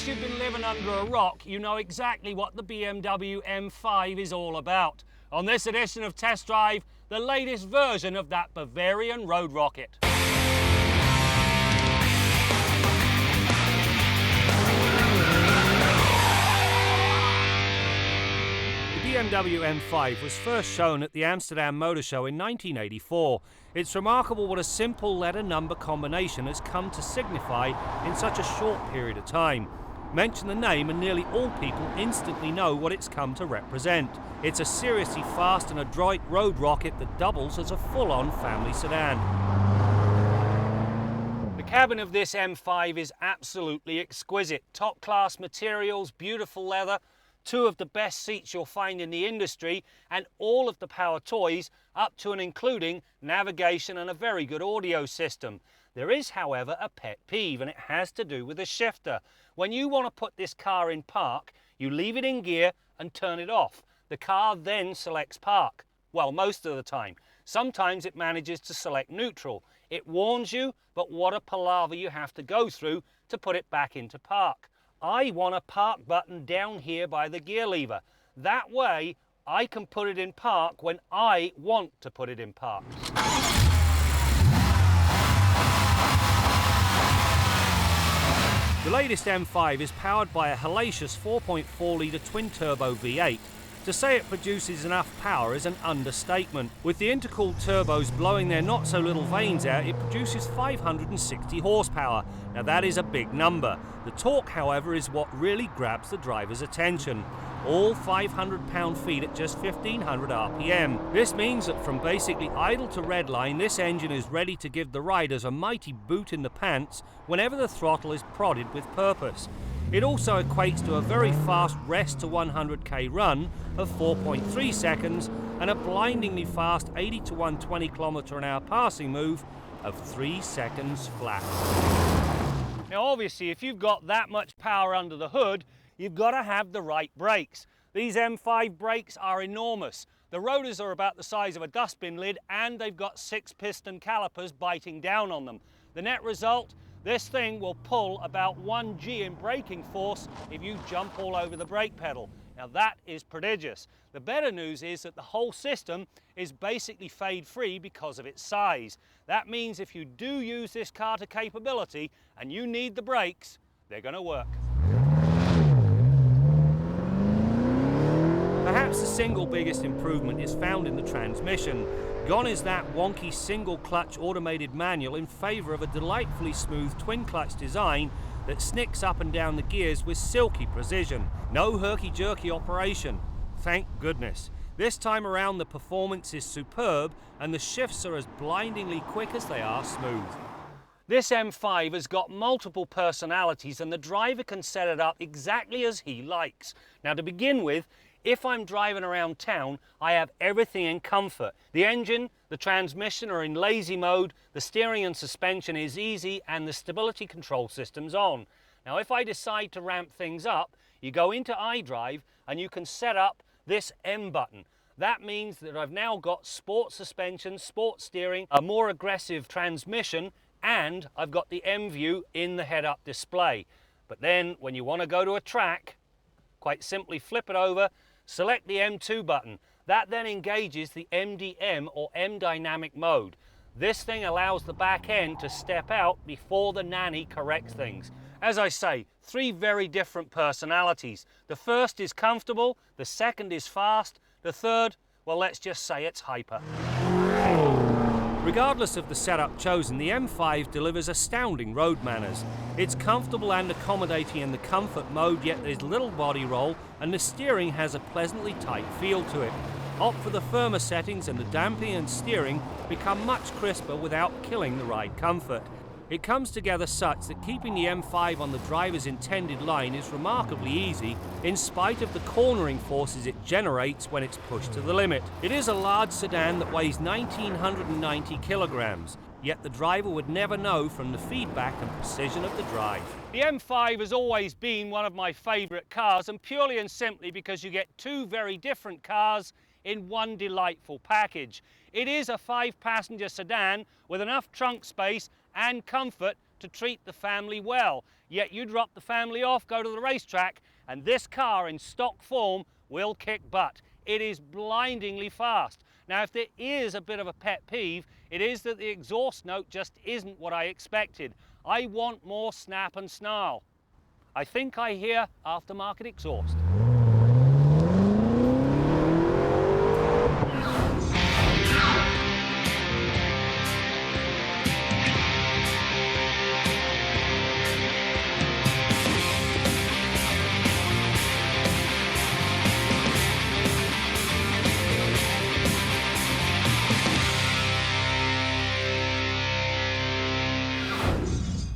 you've been living under a rock, you know exactly what the BMW M5 is all about. On this edition of Test Drive, the latest version of that Bavarian road rocket. The BMW M5 was first shown at the Amsterdam Motor Show in 1984. It's remarkable what a simple letter-number combination has come to signify in such a short period of time. Mention the name and nearly all people instantly know what it's come to represent. It's a seriously fast and adroit road rocket that doubles as a full-on family sedan. The cabin of this M5 is absolutely exquisite. Top-class materials, beautiful leather, two of the best seats you'll find in the industry, and all of the power toys up to and including navigation and a very good audio system. There is, however, a pet peeve, and it has to do with the shifter. When you want to put this car in park, you leave it in gear and turn it off. The car then selects park. Well, most of the time. Sometimes it manages to select neutral. It warns you, but what a palaver you have to go through to put it back into park. I want a park button down here by the gear lever. That way, I can put it in park when I want to put it in park. The latest M5 is powered by a hellacious 4.4-litre twin-turbo V8. To say it produces enough power is an understatement. With the intercooled turbos blowing their not-so-little vanes out, it produces 560 horsepower. Now that is a big number. The torque, however, is what really grabs the driver's attention. All 500 pound-feet at just 1500 RPM. This means that from basically idle to redline, this engine is ready to give the riders a mighty boot in the pants whenever the throttle is prodded with purpose. It also equates to a very fast rest to 100k run of 4.3 seconds and a blindingly fast 80 to 120 km/h passing move of 3 seconds flat. Now obviously, if you've got that much power under the hood, you've got to have the right brakes. These M5 brakes are enormous. The rotors are about the size of a dustbin lid, and they've got 6 piston calipers biting down on them. The net result, this thing will pull about 1 G in braking force if you jump all over the brake pedal. Now that is prodigious. The better news is that the whole system is basically fade-free because of its size. That means if you do use this car to capability and you need the brakes, they're going to work. Perhaps the single biggest improvement is found in the transmission. Gone is that wonky single-clutch automated manual in favour of a delightfully smooth twin-clutch design that snicks up and down the gears with silky precision. No herky-jerky operation. Thank goodness. This time around the performance is superb and the shifts are as blindingly quick as they are smooth. This M5 has got multiple personalities and the driver can set it up exactly as he likes. Now to begin with, if I'm driving around town, I have everything in comfort. The engine, the transmission are in lazy mode, the steering and suspension is easy, and the stability control system's on. Now if I decide to ramp things up, you go into iDrive and you can set up this M button. That means that I've now got sport suspension, sport steering, a more aggressive transmission, and I've got the M view in the head-up display. But then when you want to go to a track, quite simply flip it over, select the M2 button. That then engages the MDM or M dynamic mode. This thing allows the back end to step out before the nanny corrects things. As I say, 3 very different personalities. The first is comfortable, the second is fast, the third, well, let's just say it's hyper. Regardless of the setup chosen, the M5 delivers astounding road manners. It's comfortable and accommodating in the comfort mode, yet there's little body roll and the steering has a pleasantly tight feel to it. Opt for the firmer settings and the damping and steering become much crisper without killing the ride comfort. It comes together such that keeping the M5 on the driver's intended line is remarkably easy, in spite of the cornering forces it generates when it's pushed to the limit. It is a large sedan that weighs 1,990 kilograms, yet the driver would never know from the feedback and precision of the drive. The M5 has always been one of my favourite cars, and purely and simply because you get 2 very different cars in one delightful package. It is a 5-passenger sedan with enough trunk space and comfort to treat the family well. yet you drop the family off, go to the racetrack, and this car in stock form will kick butt. It is blindingly fast. Now, if there is a bit of a pet peeve, it is that the exhaust note just isn't what I expected. I want more snap and snarl. I think I hear aftermarket exhaust.